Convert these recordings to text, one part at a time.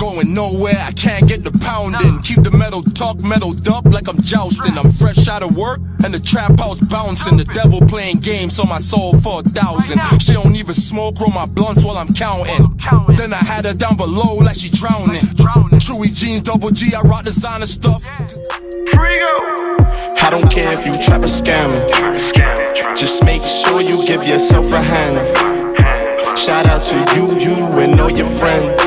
Going nowhere, I can't get the pounding. Keep the metal talk metaled up like I'm jousting. I'm fresh out of work and the trap house bouncing. The devil playing games on my soul for 1,000. She don't even smoke, roll my blunts while I'm counting. Then I had her down below like she drowning. Chewy jeans, double G, I rock designer stuff. I don't care if you trap or scamming. Just make sure you give yourself a hand. Shout out to you and all your friends.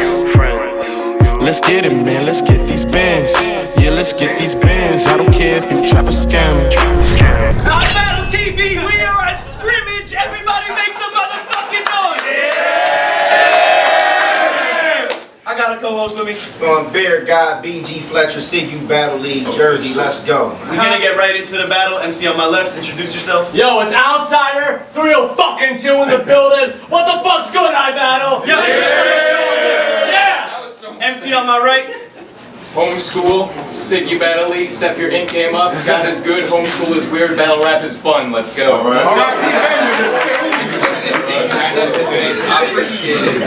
Let's get it, man, let's get these bands. Yeah, let's get these bands. I don't care if you trap or scamming. iBattle TV, we are at scrimmage. Everybody make some motherfucking noise. I got a co-host with me. On Bear Guy, BG Fletcher, Sig Battle League, Jersey. Let's go. We're gonna get right into the battle. MC on my left, introduce yourself. Yo, it's Outsider 302 in the building. What the fuck's good, iBattle? Yeah. MC on my right. Homeschool, Sig Battle League, step your ink game up. God is good, homeschool is weird, battle rap is fun. Let's go. All right, I appreciate it.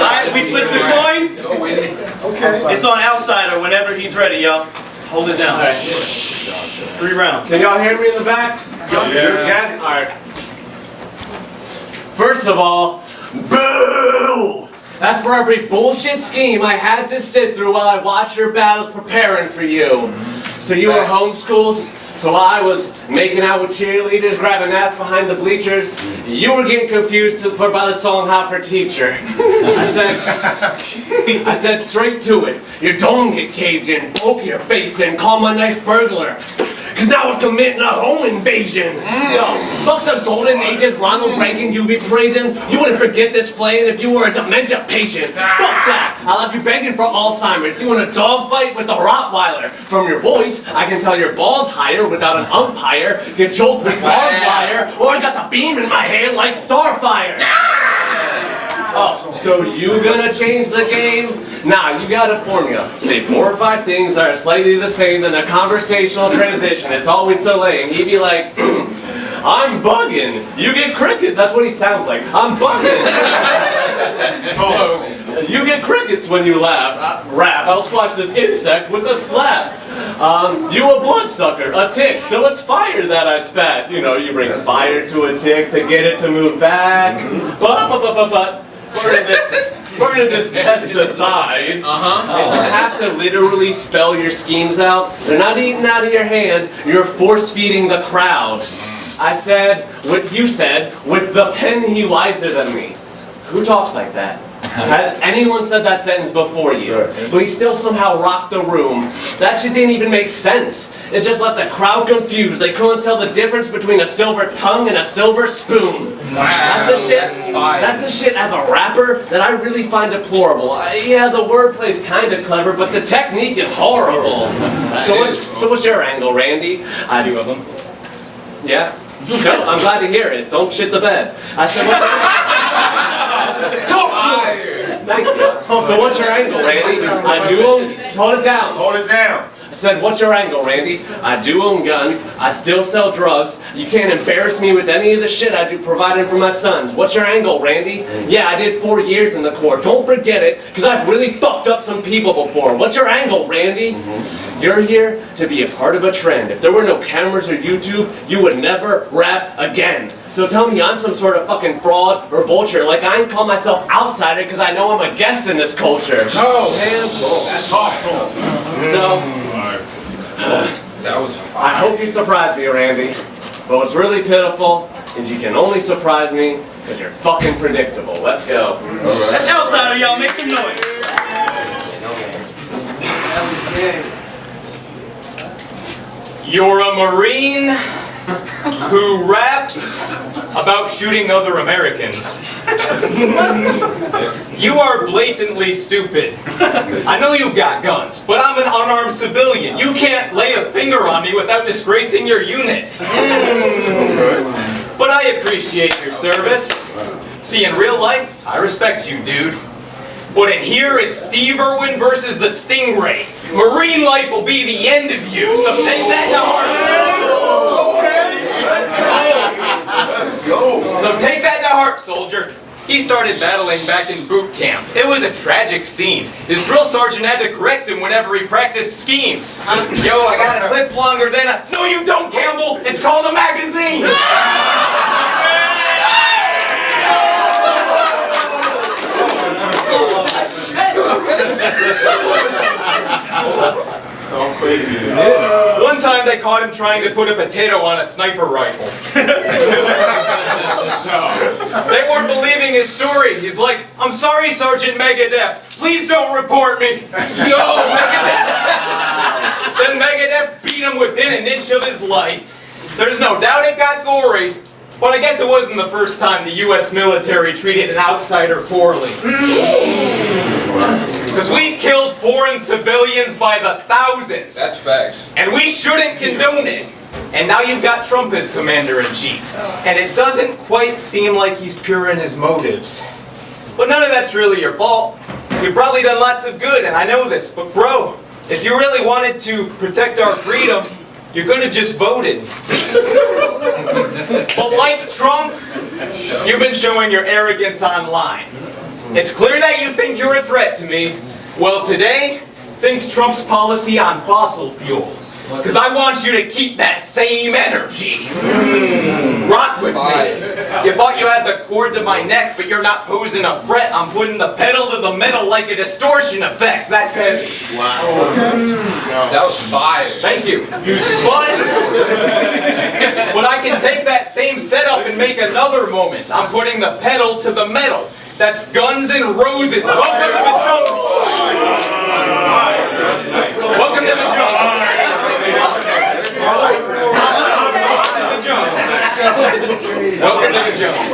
Alright, we flip the coin. Okay. It's on Outsider whenever he's ready, y'all. Hold it down. Alright. It's 3 rounds. Can y'all hear me in the back? Yeah. Alright. First of all, boo! That's for every bullshit scheme I had to sit through while I watched your battles preparing for you. So you were homeschooled, so I was making out with cheerleaders, grabbing ass behind the bleachers. You were getting confused by the song Hot for Teacher. I said straight to it. Your dome get caved in, poke your face in, call my knife burglar. Cause now it's committing a home invasion. Yo, fuck the golden ages, Ronald Reagan you be praising. You wouldn't forget this flaying if you were a dementia patient. Fuck that. I'll have you begging for Alzheimer's, doing a dogfight with a Rottweiler. From your voice, I can tell your balls higher without an umpire. Get choked with barbed wire, or I got the beam in my hand like Starfire. Oh, so you gonna change the game? Nah, you got a formula. Say 4 or 5 things that are slightly the same, then a conversational transition. It's always so lame. He'd be like, I'm bugging. You get cricket. That's what he sounds like. I'm bugging. Close. You get crickets when you laugh. Rap. I'll squash this insect with a slap. You a bloodsucker, a tick, so it's fire that I spat. You know, you bring fire to a tick to get it to move back. But. Part of this pesticide. If you have to literally spell your schemes out, they're not eating out of your hand, you're force feeding the crowd. I said what you said, with the pen he wiser than me. Who talks like that? Has anyone said that sentence before you? But he still somehow rocked the room. That shit didn't even make sense. It just left the crowd confused. They couldn't tell the difference between a silver tongue and a silver spoon. Wow. That's the shit as a rapper that I really find deplorable. Yeah, the wordplay's kind of clever, but the technique is horrible. So what's your angle, Randy? I do of them. Yeah? No, I'm glad to hear it. Don't shit the bed. I said, thank you. So what's your angle, Randy? I do own. Hold it down. Hold it down. I said, what's your angle, Randy? I do own guns. I still sell drugs. You can't embarrass me with any of the shit I do providing for my sons. What's your angle, Randy? Yeah, I did 4 years in the Corps. Don't forget it, because I've really fucked up some people before. What's your angle, Randy? You're here to be a part of a trend. If there were no cameras or YouTube, you would never rap again. So tell me I'm some sort of fucking fraud or vulture. Like I ain't call myself outsider because I know I'm a guest in this culture. That's awesome. So, that was fine. I hope you surprise me, Randy. But what's really pitiful is you can only surprise me because you're fucking predictable. Let's go. That's Outsider, y'all. Make some noise. You're a Marine who raps about shooting other Americans. You are blatantly stupid. I know you've got guns, but I'm an unarmed civilian. You can't lay a finger on me without disgracing your unit. But I appreciate your service. See, in real life, I respect you, dude. But in here, it's Steve Irwin versus the Stingray. Marine life will be the end of you, so take that to heart. Let's go. So take that to heart, soldier. He started battling back in boot camp. It was a tragic scene. His drill sergeant had to correct him whenever he practiced schemes. Yo, I got a clip longer than a... No, you don't, Campbell! It's called a magazine! One time they caught him trying to put a potato on a sniper rifle. They weren't believing his story. He's like, I'm sorry, Sergeant Megadeth. Please don't report me. Yo, Megadeth. Then Megadeth beat him within an inch of his life. There's no doubt it got gory, but I guess it wasn't the first time the U.S. military treated an outsider poorly. Because we've killed foreign civilians by the thousands. That's facts. And we shouldn't condone it. And now you've got Trump as commander-in-chief. And it doesn't quite seem like he's pure in his motives. But none of that's really your fault. You've probably done lots of good, and I know this. But bro, if you really wanted to protect our freedom, you could have just voted. But like Trump, you've been showing your arrogance online. It's clear that you think you're a threat to me. Well, today, think Trump's policy on fossil fuel. Because I want you to keep that same energy. Rock with me. You thought you had the cord to my neck, but you're not posing a threat. I'm putting the pedal to the metal like a distortion effect. That's heavy. Wow. That was fire. Thank you. But I can take that same setup and make another moment. I'm putting the pedal to the metal. That's Guns N' Roses. Welcome to the jungle. Welcome to the jungle. Welcome to the jungle.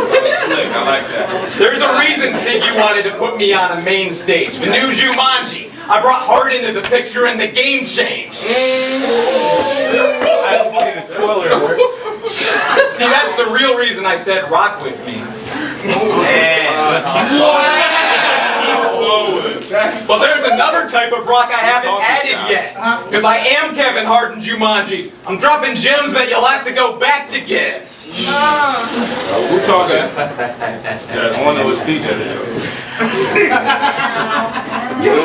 I like that. There's a reason, Sig, you wanted to put me on a main stage. The new Jumanji. I brought heart into the picture and the game changed. I haven't seen it. Spoiler alert. See, that's the real reason I said rock with me. But there's another type of rock I haven't added yet. Because I am Kevin Hart in Jumanji. I'm dropping gems that you'll have to go back to get. We're talking. That's one that was teaching it.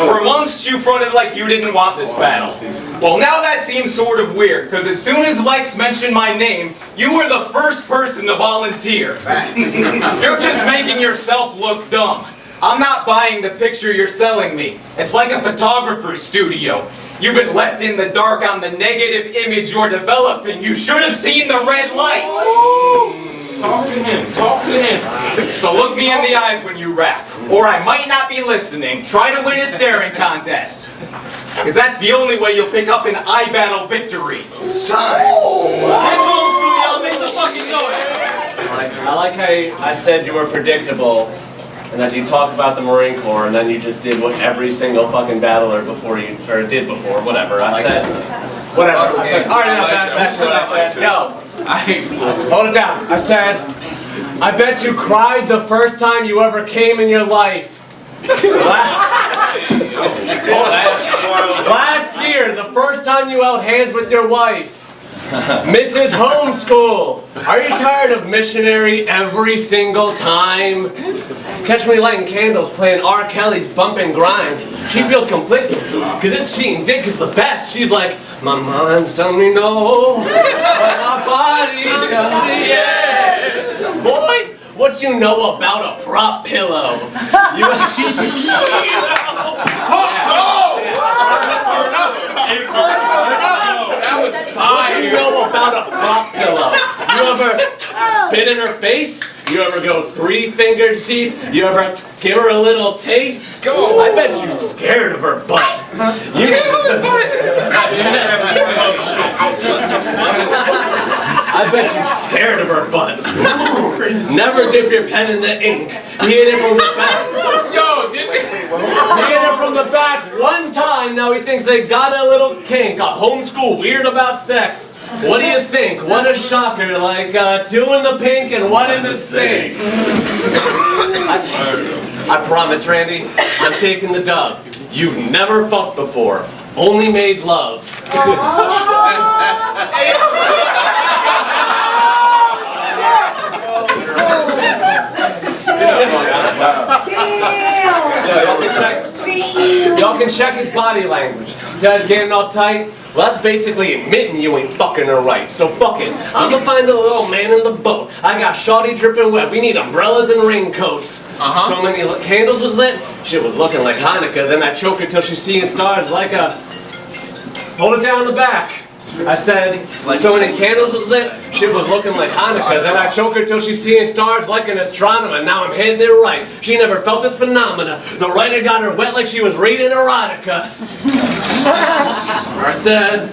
For months you fronted like you didn't want this battle. Well, now that seems sort of weird, because as soon as Lex mentioned my name, you were the first person to volunteer. You're just making yourself look dumb. I'm not buying the picture you're selling me. It's like a photographer's studio. You've been left in the dark on the negative image you're developing. You should have seen the red lights. Talk to him. Talk to him. So look me in the eyes when you rap, or I might not be listening. Try to win a staring contest. Because that's the only way you'll pick up an iBattle victory. Let's homeschool, y'all. Make the fucking noise. I like how I said you were predictable, and that you talk about the Marine Corps, and then you just did what every single fucking battler before you, or did before, whatever. I said, whatever. I said, alright, no, that's what I said. Yo, hold it down. I said, I bet you cried the first time you ever came in your life. Last year, the first time you held hands with your wife. Mrs. Homeschool, are you tired of missionary every single time? Catch me lighting candles playing R. Kelly's Bump and Grind. She feels conflicted, because it's cheating dick is the best. She's like, my mind's telling me no, but my body's telling me yes. Boy, what you know about a prop pillow? You What you know about a prop pillow? You ever spit in her face? You ever go 3 fingers deep? You ever give her a little taste? Go! I bet you scared of her butt. I bet you scared of her butt. Never dip your pen in the ink. He hit it from the back. Yo, did we? He hit it from the back one time. Now he thinks they got a little kink. A homeschool weird about sex. What do you think? What a shocker. Like 2 in the pink and 1 in the stink. I promise, Randy, I'm taking the dub. You've never fucked before. Only made love. Y'all can check his body language. See how he's getting all tight? Well, that's basically admitting you ain't fucking her right. So fuck it. I'm gonna find the little man in the boat. I got shawty dripping wet. We need umbrellas and raincoats. So many candles was lit. Shit was looking like Hanukkah. Then I choke her till she's seeing stars like a... Hold it down in the back. I said, so many candles was lit, shit was looking like Hanukkah. Then I choke her till she's seeing stars like an astronomer. Now I'm hitting it right. She never felt this phenomena. The writer got her wet like she was reading erotica. I said,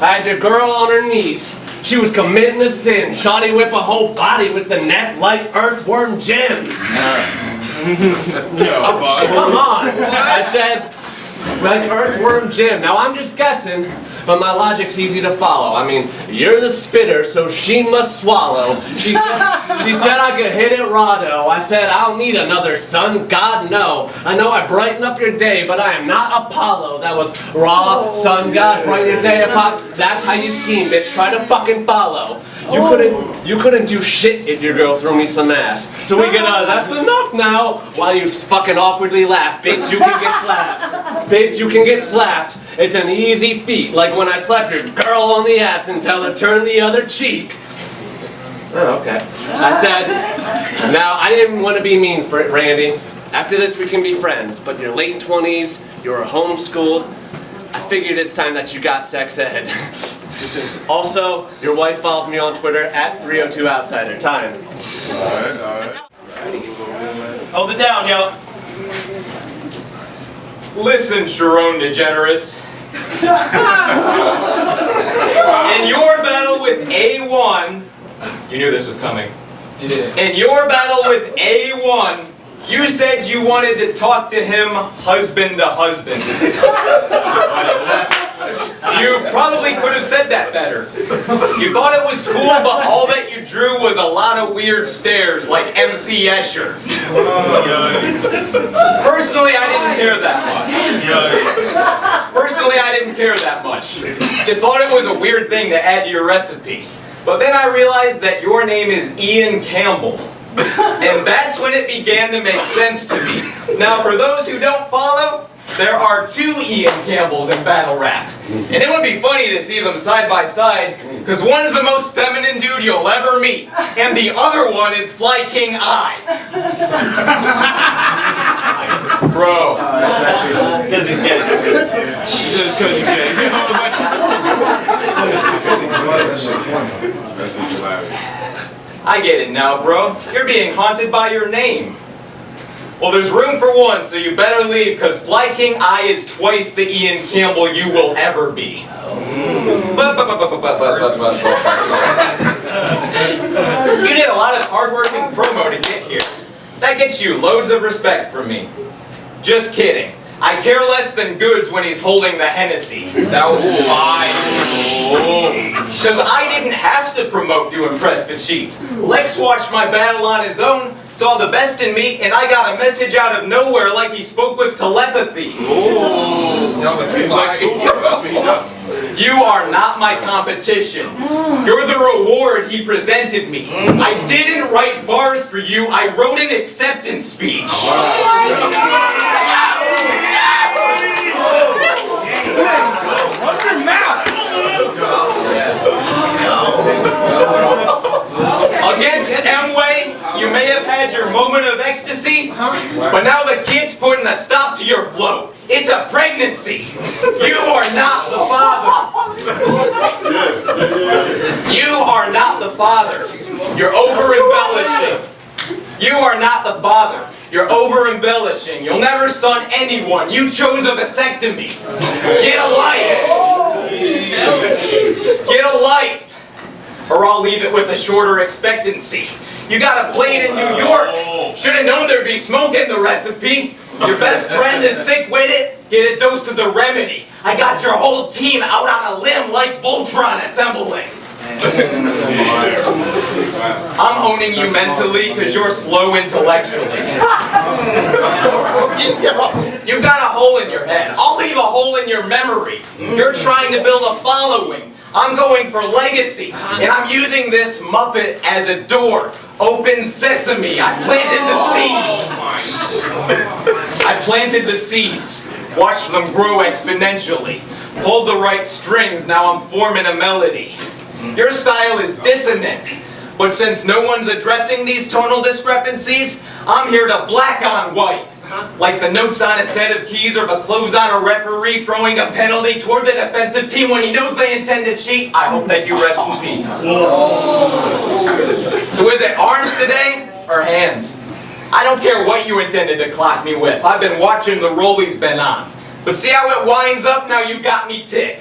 I had your girl on her knees. She was committing a sin. Shawty whip a whole body with the neck like earthworm Jim. Come on. I said, like earthworm Jim. Now I'm just guessing, but my logic's easy to follow. I mean, you're the spitter, so she must swallow. She said I could hit it rado. I said I'll need another sun. God, no. I know I brighten up your day, but I am not Apollo. That was raw, sun god, brighten your day apart. That's how you scheme, bitch. Try to fucking follow. You couldn't do shit if your girl threw me some ass. So we can, that's enough now. While you fucking awkwardly laugh, bitch, you can get slapped. Bitch, you can get slapped. It's an easy feat, like when I slap your girl on the ass and tell her turn the other cheek. Oh, okay. I said, now I didn't want to be mean, Randy. After this we can be friends, but your late 20s, you're homeschooled. I figured it's time that you got sex ed. Also, your wife follows me on Twitter at 302outsider. Time. Alright. Hold it down, yo. Listen, Sharon DeGeneres. In your battle with A1, you knew this was coming. In your battle with A1, you said you wanted to talk to him husband to husband. You probably could have said that better. You thought it was cool, but all that you drew was a lot of weird stares like MC Escher. Personally, I didn't care that much. Just thought it was a weird thing to add to your recipe. But then I realized that your name is Ian Campbell. And that's when it began to make sense to me. Now, for those who don't follow, there are 2 Ian Campbells in battle rap. And it would be funny to see them side by side, because one's the most feminine dude you'll ever meet, and the other one is Fly King I. Bro. That's actually because he's gay. He said it's because he's gay. That's just hilarious. I get it now, bro. You're being haunted by your name. Well, there's room for one, so you better leave, because Fly King I is twice the Ian Campbell you will ever be. You did a lot of hard work and promo to get here. That gets you loads of respect from me. Just kidding. I care less than goods when he's holding the Hennessy. That was fine. Because I didn't have to promote to impress the chief. Lex watched my battle on his own, saw the best in me, and I got a message out of nowhere like he spoke with telepathy. You are not my competition. You're the reward he presented me. I didn't write bars for you, I wrote an acceptance speech. Run your mouth! Against M-Way, you may have had your moment of ecstasy, but now the kid's putting a stop to your flow. It's a pregnancy. You are not the father. You are not the father. You're over-embellishing. You are not the father. You're over-embellishing. You'll never son anyone. You chose a vasectomy. Get a life. Get a life. Or I'll leave it with a shorter expectancy. You got a plate in New York. Should have known there'd be smoke in the recipe. Your best friend is sick with it. Get a dose of the remedy. I got your whole team out on a limb like Voltron assembling. I'm owning you mentally because you're slow intellectually. You've got a hole in your head. I'll leave a hole in your memory. You're trying to build a following. I'm going for legacy, and I'm using this Muppet as a door. Open sesame. I planted the seeds. Watched them grow exponentially. Pulled the right strings, now I'm forming a melody. Your style is dissonant, but since no one's addressing these tonal discrepancies, I'm here to black on white. Like the notes on a set of keys or the clothes on a referee throwing a penalty toward the defensive team when he knows they intend to cheat. I hope that you rest in peace. So is it arms today or hands? I don't care what you intended to clock me with. I've been watching the role he's been on. But see how it winds up? Now you got me ticked.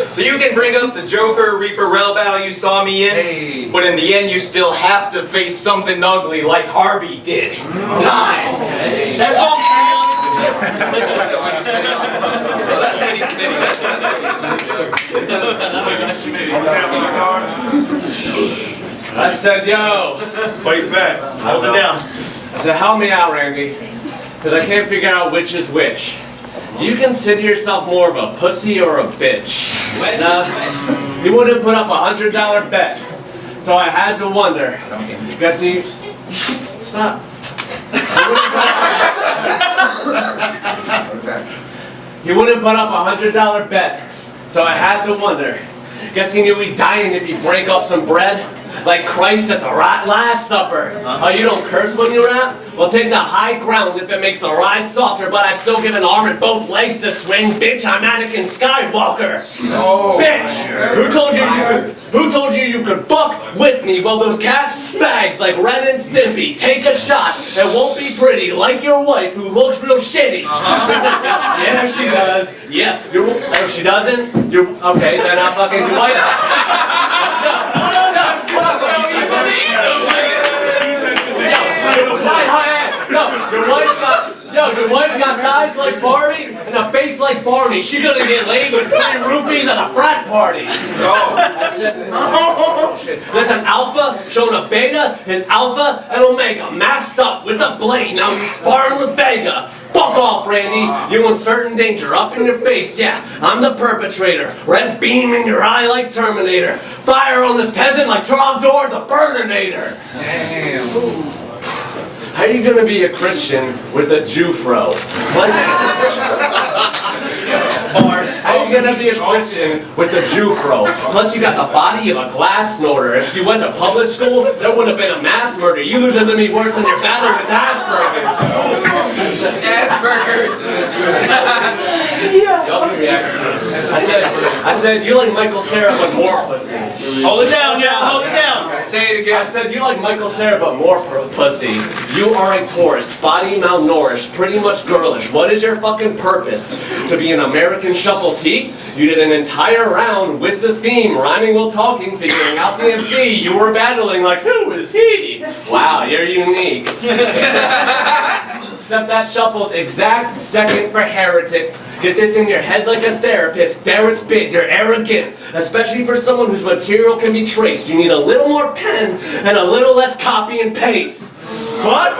So you can bring up the Joker, Reaper Relbow you saw me in, but in the end you still have to face something ugly like Harvey did. Time. That's all. That's Smitty Smitty. That's Smitty Smitty. I says, yo. Fight back. Hold it down. I said, help me out, Randy. Because I can't figure out which is which. Do you consider yourself more of a pussy or a bitch? You wouldn't put up $100 bet. So I had to wonder. Guess you... Stop. He wouldn't put up $100 bet. So I had to wonder. Guess he knew he'd dying if he'd break off some bread? Like Christ at the Last Supper. Oh, you don't curse when you rap? Well, take the high ground if it makes the ride softer, but I've still given arm and both legs to swing. Bitch, I'm Anakin Skywalker. Oh, bitch! Who told you you could fuck with me? Well, those cats spags like Ren and Stimpy. Take a shot. It won't be pretty, like your wife who looks real shitty. Yeah, she does. Yeah, oh, she doesn't? Okay, then I'll fucking do it. Your wife got thighs like Barbie and a face like Barney. She gonna get laid with 3 roofies at a frat party. Listen, Alpha showing a Beta, his Alpha and Omega masked up with a blade. Now he's sparring with Vega. Fuck off, Randy. You in certain danger. Up in your face, yeah. I'm the perpetrator. Red beam in your eye like Terminator. Fire on this peasant like Trogdor the Burninator. Damn. How are you gonna be a Christian with a Jufro? What? How are you gonna be a Christian with a Jufro? Plus you got the body of a glass snorter. If you went to public school, there would have been a mass murder. You losing to me worse than your battle with Asperger's. Asperger's. I said, you like Michael Cera but more pussy. Hold it down, yeah, hold it down. Say it again. I said, you like Michael Cera but more pussy. You are a tourist, body malnourished, pretty much girlish. What is your fucking purpose? To be an American Shuffle T? You did an entire round with the theme, rhyming while talking, figuring out the MC. You were battling like, who is he? Wow, you're unique. Except that shuffle's exact second for heretic. Get this in your head like a therapist. There it's big, you're arrogant. Especially for someone whose material can be traced. You need a little more pen and a little less copy and paste. What?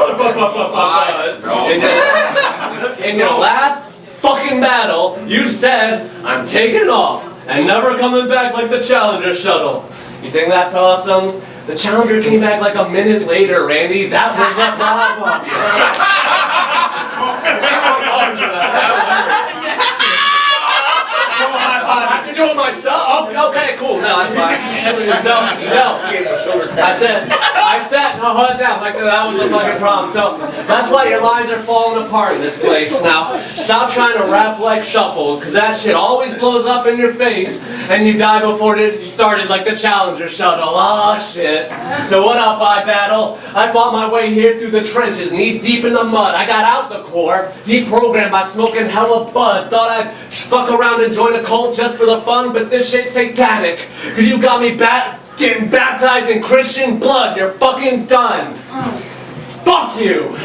In your last fucking battle, you said, I'm taking off and never coming back like the Challenger shuttle. You think that's awesome? The Challenger came back like a minute later, Randy. That was the problem. After doing my stuff? Oh, okay, cool. No, that's fine. I said, no, hold it down. Like that was the fucking problem. So that's why your lines are falling apart in this place. Now, stop trying to rap like Shuffle, because that shit always blows up in your face, and you die before you started like the Challenger shuttle. Oh, shit. So what up, iBattle? I fought my way here through the trenches, knee deep in the mud. I got out the core, deprogrammed by smoking hella bud. Thought I'd fuck around and join a cult just for the fun, but this shit's satanic. Cause you got me getting baptized in Christian blood. You're fucking done. Fuck you.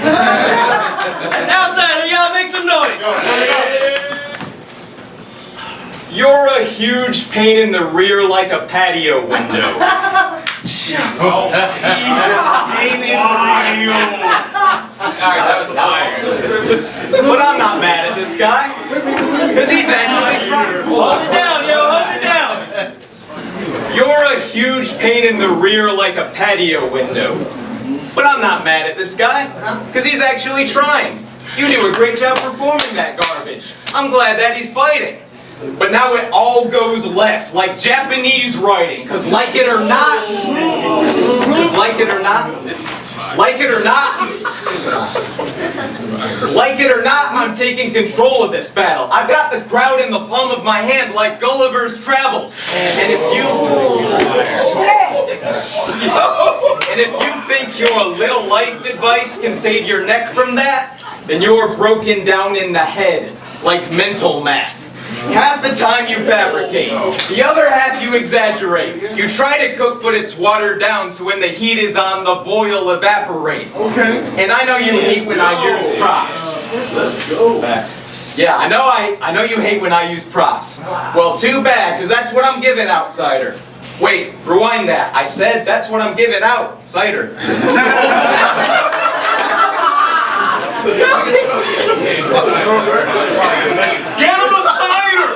Outsider, y'all make some noise. You're a huge pain in the rear like a patio window. But I'm not mad at this guy, because he's actually huge pain in the rear like a patio window. But I'm not mad at this guy, because he's actually trying. You do a great job performing that garbage. I'm glad that he's fighting. But now it all goes left, like Japanese writing, because like it or not, like it or not, I'm taking control of this battle. I've got the crowd in the palm of my hand like Gulliver's Travels. And if you think your little life advice can save your neck from that, then you're broken down in the head like mental math. Half the time you fabricate, the other half you exaggerate. You try to cook, but it's watered down, so when the heat is on, the boil evaporate. Okay. And I know you hate when I use props. Let's go. Yeah, I know you hate when I use props. Well, too bad, because that's what I'm giving, outsider. Wait, rewind that. I said that's what I'm giving out, cider. Get him a cider!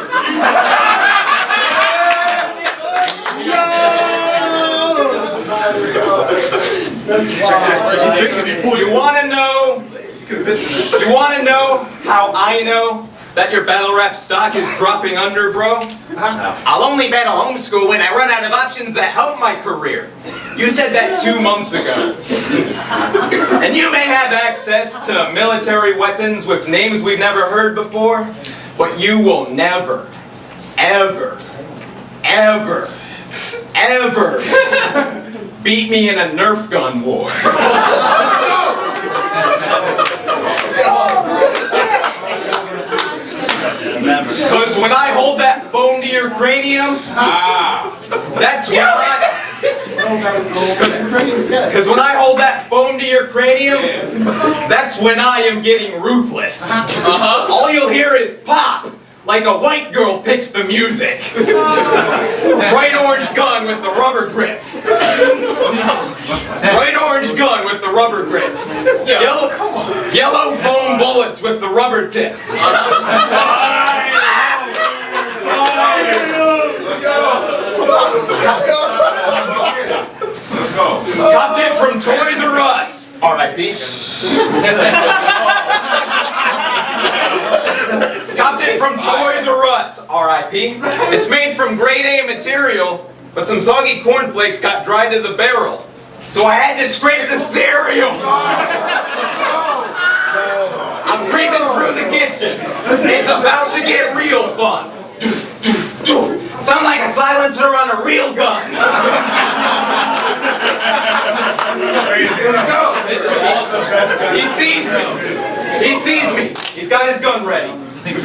You want to know how I know that your battle rap stock is dropping under, bro? I'll only battle homeschool when I run out of options that help my career. You said that 2 months ago. And you may have access to military weapons with names we've never heard before, but you will never, ever, ever, ever beat me in a Nerf gun war. Because when I hold that phone to your cranium, that's when Because when I hold that phone to your cranium, that's when I am getting ruthless. All you'll hear is pop, like a white girl picked the music. Bright orange gun with the rubber grip. Bright orange gun with the rubber grip. Yellow foam bullets with the rubber tip. Copped it from Toys R Us. R.I.P. Copped it from Toys R Us. R.I.P. It's made from grade A material, but some soggy cornflakes got dried to the barrel. So I had to scrape the cereal. I'm creeping through the kitchen. It's about to get real fun. Sound like a silencer on a real gun. This is awesome. He sees me. He sees me. He's got his gun ready.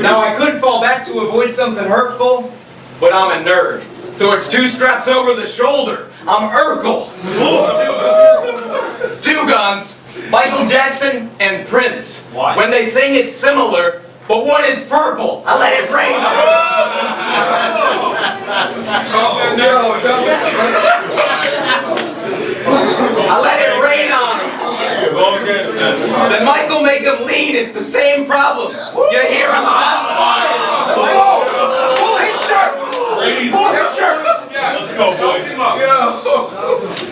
Now I could fall back to avoid something hurtful, but I'm a nerd. So it's 2 straps over the shoulder. I'm Urkel. 2 guns. Michael Jackson and Prince. What? When they sing it's similar, but one is purple. I let it rain on it. I let it rain on him. Then Michael make him lean. It's the same problem. You hear him pull his shirt. Pull his shirt. Let's go, boy.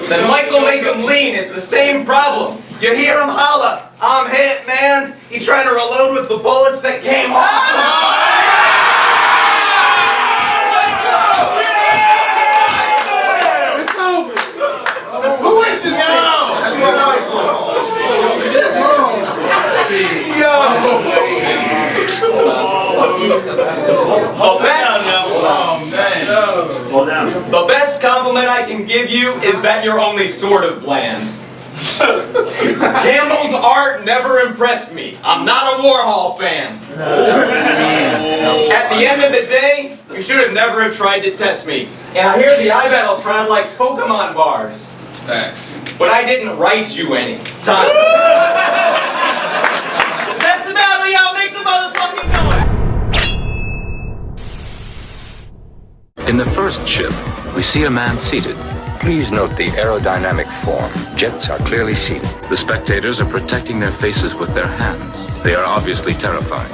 Then Michael make him lean. It's the same problem. You hear him holler. I'm hit, man. He trying to reload with the bullets that came off. Who is this now? That's what The best compliment I can give you is that you're only sort of bland. Campbell's art never impressed me. I'm not a Warhol fan. At the end of the day, you should have never have tried to test me. And I hear the iBattle crowd likes Pokemon bars. But I didn't write you any. Time. That's the battle, y'all. Make some motherfucking noise. In the first ship, we see a man seated. Please note the aerodynamic form. Jets are clearly seen. The spectators are protecting their faces with their hands. They are obviously terrified.